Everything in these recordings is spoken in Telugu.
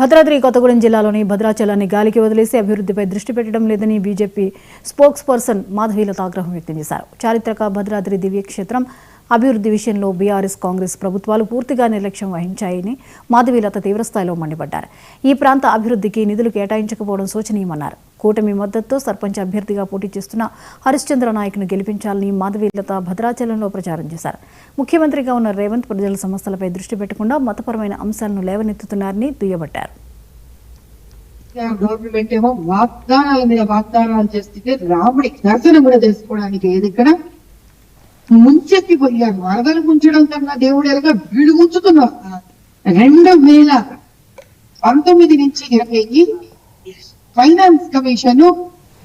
భద్రాద్రి కొత్తగూడెం జిల్లాలోని భద్రాచలాన్ని గాలికి వదిలేసి అభివృద్ధిపై దృష్టి పెట్టడం లేదని బీజేపీ స్పోక్స్ పర్సన్ మాధవీలత ఆగ్రహం వ్యక్తం చేశారు. చారిత్రక భద్రాద్రి దివ్యక్షేత్రం అభివృద్ధి విషయంలో బీఆర్ఎస్ కాంగ్రెస్ ప్రభుత్వాలు పూర్తిగా నిర్లక్ష్యం వహించాయని మాధవీలత తీవ్రస్థాయిలో మండిపడ్డారు. ఈ ప్రాంత అభివృద్ధికి నిధులు కేటాయించకపోవడం శోచనీయమన్నారు. కూటమి మద్దతుతో సర్పంచ్ అభ్యర్థిగా పోటీ చేస్తున్న హరిశ్చంద్ర నాయక్ను గెలిపించాలని మాధవీలత భద్రాచలంలో ప్రచారం చేశారు. ముఖ్యమంత్రిగా ఉన్న రేవంత్ ప్రజల సమస్యలపై దృష్టి పెట్టకుండా మతపరమైన అంశాలను లేవనెత్తుతున్నారని దుయ్యబట్టారు. గవర్నమెంట్ ఏమో వాగ్దానాల మీద వాగ్దానాలు చేస్తే రాముడి దర్శనం కూడా చేసుకోవడానికి ఏది ఇక్కడ ముంచెత్తిపోయారు. వరదలు ముంచడం కన్నా దేవుడు ఎలాగా వీడు ముంచుతున్నారు. 2019 నుంచి 20 ఫైనాన్స్ కమిషన్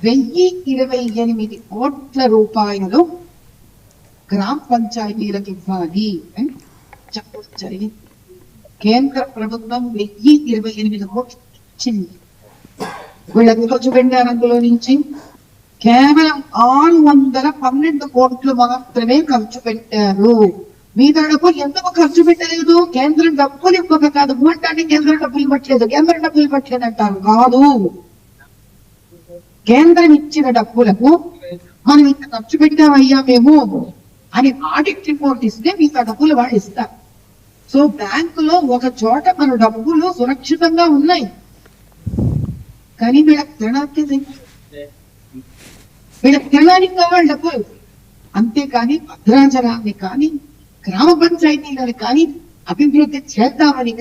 1028 కోట్ల రూపాయలు గ్రామ పంచాయతీలకు ఇవ్వాలి అని చెప్పడం జరిగింది. కేంద్ర ప్రభుత్వం 1028 కోట్లు ఇచ్చింది. వీళ్ళకి ఖర్చు పెట్టారు. అందులో నుంచి కేవలం 612 కోట్లు మాత్రమే ఖర్చు పెట్టారు. మిగతా డబ్బులు ఎందుకు ఖర్చు పెట్టలేదు? కేంద్రం డబ్బులు ఇవ్వక కాదు. అంటే కేంద్ర డబ్బులు ఇవ్వట్లేదు, కేంద్ర డబ్బులు ఇవ్వట్లేదు అంటారు. కాదు, కేంద్రం ఇచ్చిన డబ్బులకు మనం ఇంత ఖర్చు పెట్టామయ్యా మేము అని ఆడిట్ రిపోర్ట్ ఇస్తే మిగతా డబ్బులు వాళ్ళు ఇస్తారు. సో బ్యాంకులో ఒక చోట మన డబ్బులు సురక్షితంగా ఉన్నాయి, కానీ వీళ్ళకి తినడానికి కావాలి డబ్బులు. అంతేకాని భద్రాచలాన్ని కానీ గ్రామ పంచాయతీలను కానీ అభివృద్ధి చేద్దామని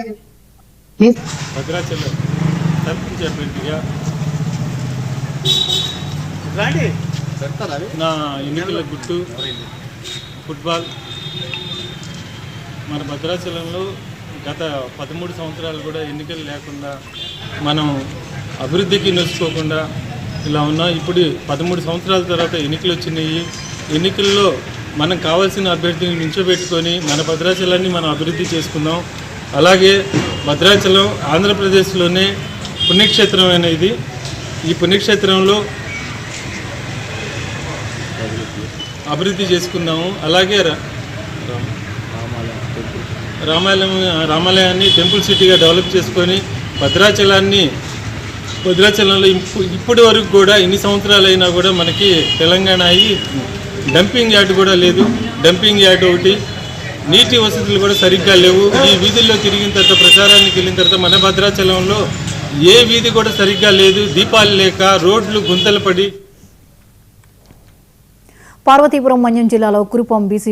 భద్రాచలం సర్పంచ్ అభ్యర్థిగా నా ఎన్నికల గుర్తు ఫుట్బాల్. మన భద్రాచలంలో గత 13 సంవత్సరాలు కూడా ఎన్నికలు లేకుండా మనం అభివృద్ధికి నొచ్చుకోకుండా ఇలా ఉన్నాం. ఇప్పుడు 13 సంవత్సరాల తర్వాత ఎన్నికలు వచ్చినాయి. ఎన్నికల్లో మనం కావాల్సిన అభ్యర్థిని నిల్చోబెట్టుకొని మన భద్రాచలాన్ని మనం అభివృద్ధి చేసుకుందాం. అలాగే భద్రాచలం ఆంధ్రప్రదేశ్లోనే పుణ్యక్షేత్రం అనేది. ఈ పుణ్యక్షేత్రంలో అభివృద్ధి చేసుకుందాము. అలాగే రామాలయాన్ని టెంపుల్ సిటీగా డెవలప్ చేసుకొని భద్రాచలంలో ఇప్పటి వరకు కూడా ఎన్ని సంవత్సరాలు అయినా కూడా మనకి తెలంగాణ అయ్యి డంపింగ్ యార్డ్ కూడా లేదు. డంపింగ్ యార్డ్ ఒకటి, నీటి వసతులు కూడా సరిగ్గా లేవు. ఈ వీధుల్లో తిరిగిన తర్వాత, ప్రచారానికి వెళ్ళిన తర్వాత మన భద్రాచలంలో ఏ వీధి కూడా సరిగ్గా లేదు. దీపాలు లేక రోడ్లు గుంతలు పడి. పార్వతీపురం మన్యం జిల్లాలో కురుపాం బీసీ